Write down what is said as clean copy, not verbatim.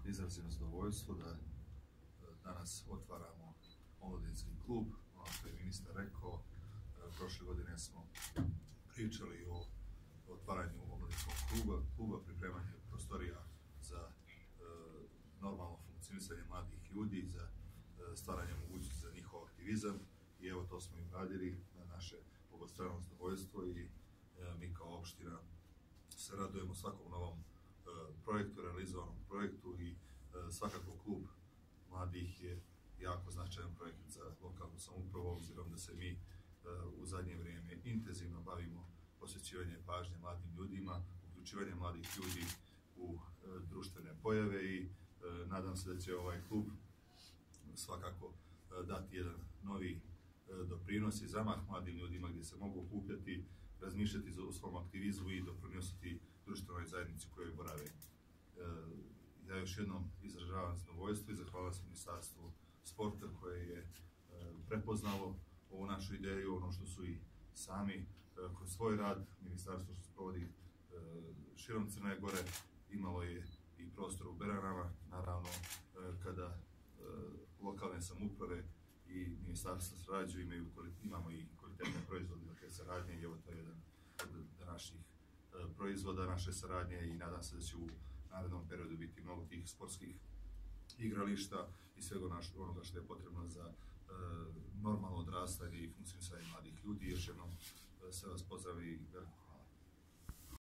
izrazimo zadovoljstvo da danas otvaramo omladinski klub. Ono što je ministar rekao, prošle godine smo pričali o otvaranju omladinskog kluba, pripremanju prostorija za normalno funkcionisanje mladih ljudi, za stvaranje mogućnosti za njihov aktivizam, i evo to smo i uradili na naše obostrano zadovoljstvo i mi kao opština se radujemo svakom novom projektu, realizovanom projektu, i svakako klub mladih je jako značajan projekt za lokalnu samoupravu, obzirom da se mi u zadnje vrijeme intenzivno bavimo posvećivanjem pažnje mladim ljudima, uključivanje mladih ljudi u društvene pojave, i nadam se da će ovaj klub svakako dati jedan novi doprinos i zamah mladim ljudima gdje se mogu okupljati, razmišljati o svom aktivizmu i doprinositi društvenoj zajednici u kojoj borave. Ja još jednom izražavam zadovoljstvo i zahvalam se Ministarstvu sporta koje je prepoznalo ovu našu ideju, ono što su i sami kroz svoj rad, ministarstvo što se provodi širom Crne Gore, imalo je i prostor u Beranama, naravno kada lokalne samouprave i ministarstvo sarađuju, imamo i kvalitetne proizvode dakle saradnje, i evo to je jedan od današnjih proizvoda naše saradnje, i nadam se da će u narednom periodu biti mnogo tih sportskih igrališta i svega onoga što je potrebno za normalno odrastanje i funkcionisanje mladih ljudi. Još jednom sve vas pozdravi i